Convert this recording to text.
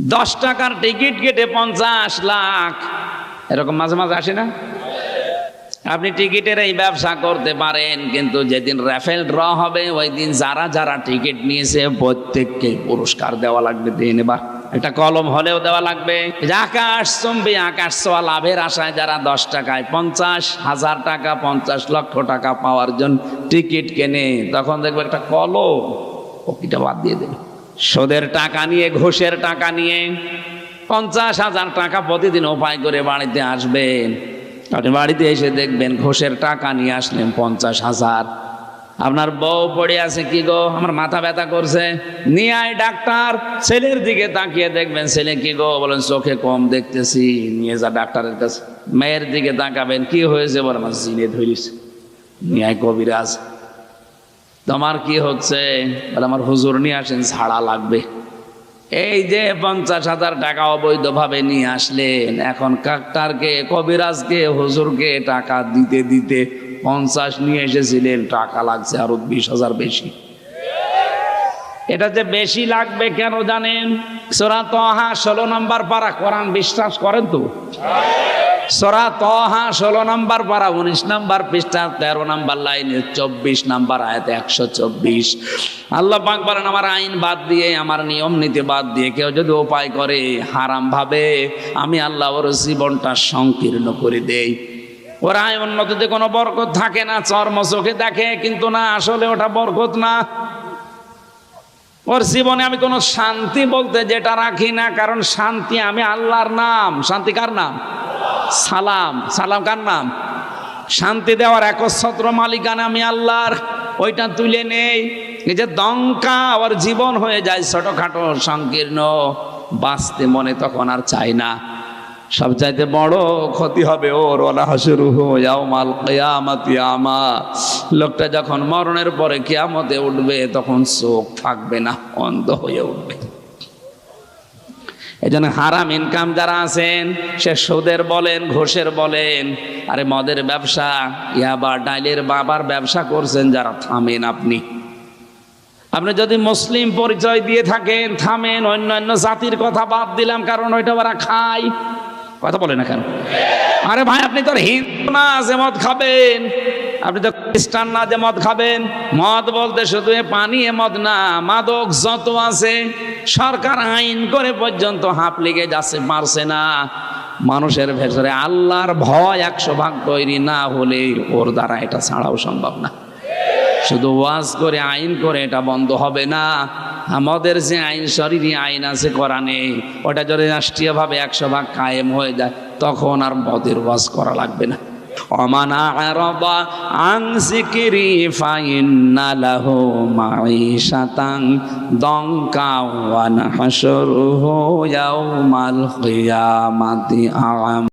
10 টাকার টিকিট কেটে 50 লাখ, এরকম মাঝে মাঝে আসে না? আপনি টিকিটের এই ব্যবসা করতে পারেন, কিন্তু যেদিন রাফেল ড্র হবে ওই দিন যারা যারা টিকিট নিয়েছে প্রত্যেককে পুরস্কার দেওয়া লাগবে। দিয়ে নেবা একটা কলম হলেও দেওয়া লাগবে। আকাশচুম্বী আকাশ ছোঁয়া লাভের আশায় যারা 10 টাকায় 50,000 টাকা 50 লক্ষ টাকা পাওয়ার জন্য টিকিট কেনে, তখন দেখবে একটা কলম ওকিটা বাদ দিয়ে দেবে। সুদের টাকা নিয়ে, ঘুষের টাকা নিয়ে 50,000 টাকা প্রতিদিন উপায় করে বাড়িতে আসবেন। আপনি বাড়িতে এসে দেখবেন ঘুষের টাকা নিয়ে আসলেন 50,000। আপনার বউ পড়ে আছে, কি গো আমার মাথা ব্যথা করছে, নিয়ে আয় ডাক্তার। ছেলের দিকে তাকিয়ে দেখবেন ছেলে, কি গো বলেন চোখে কম দেখতেছি, নিয়ে যা ডাক্তারের কাছে। মেয়ের দিকে তাকাবেন, কি হয়েছে বলে আমার জিনে ধরিস, নিয়ে আয় কবিরাজ। তোমার কি হচ্ছে বলে আমার হুজুর নিয়ে আসেন, ঝাড়া লাগবে। এই যে 50,000 টাকা অবৈধভাবে নিয়ে আসলেন, এখন ডাক্তারকে, কবিরাজকে, হুজুরকে টাকা দিতে দিতে 50 নিয়ে এসেছিলেন, টাকা লাগছে আরো 20,000 বেশি। এটা যে বেশি লাগবে কেন জানেন? সূরা তাহা 16 নম্বর পারা, কোরআন বিশ্বাস করেন তো? সূরা তাহা 16 নম্বর পারা 19 নম্বর পৃষ্ঠা 13 নম্বর লাইনে 24 নম্বর আয়াতে 124 আল্লাহ পাক বলেন, আমার আইন বাদ দিয়ে, আমার নিয়ম নীতি বাদ দিয়ে কেউ যদি উপায় করে হারাম ভাবে, আমি আল্লাহ ওর জীবনটা সংকীর্ণ করে দেই। ওর আয় উন্নতিতে কোনো বরকত থাকে না, চর্ম চোখে দেখে কিন্তু না, আসলে ওটা বরকত না। ওর জীবনে আমি কোনো শান্তি বলতে যেটা রাখি না, কারণ শান্তি আমি আল্লাহর নাম। শান্তি কার নাম? সালাম। সালাম কার নাম? শান্তি দেওয়ার একচ্ছত্র মালিকানা আমি আল্লাহর। ওইটা তুলে নেই, এই যে দঙ্কা ওর জীবন হয়ে যায় ছোটখাটো সংকীর্ণ, বাঁচতে মনে তখন আর চাই না। সবচাইতে বড় ক্ষতি হবে ওর, ওলা হাসরুহু ইয়াউমাল কিয়ামাতি আমা। লোকটা যখন মরণের পরে কিয়ামতে উঠবে, তখন চোখ থাকবে না, অন্ধ হয়ে উঠবে। এই জন্য হারাম ইনকাম যারা আছেন, সে সুদের বলেন, ঘুষের বলেন, আরে মদের ব্যবসা, ইয়াবা ডাইলের বাবার ব্যবসা করছেন যারা, থামেন। আপনি যদি মুসলিম পরিচয় দিয়ে থাকেন থামেন। অন্যান্য জাতির কথা বাদ দিলাম, কারণ ওইটা ওরা খায়। কথা বলে না কেন? আরে ভাই, আপনি তো হিন্দু না যে মদ খাবেন, আপনি তো খ্রিস্টান না যে মদ খাবেন। মদ বলতে শুধু এ পানি, এ মদ না, মাদক যত আছে সরকার আইন করে পর্যন্ত হাফ লেগে যাচ্ছে, পারছে না। মানুষের ভেতরে আল্লাহর ভয় 100% তৈরি না হলে ওর দ্বারা এটা ছাড়াও সম্ভব না। শুধু ওয়াজ করে, আইন করে এটা বন্ধ হবে না। আমাদের যে আইন, শরীরি আইন আছে কোরআনে, ওটা যদি রাষ্ট্রীয়ভাবে 100% কায়েম হয়ে যায়, তখন আর মদের ওয়াজ করা লাগবে না। ওমান আ'রাদা আন যিকরি ফাইন্না লাহু মাঈশাতান দঙ্কা ওয়া নাহশুরুহু ইয়াউমাল কিয়ামাতি আ'মা।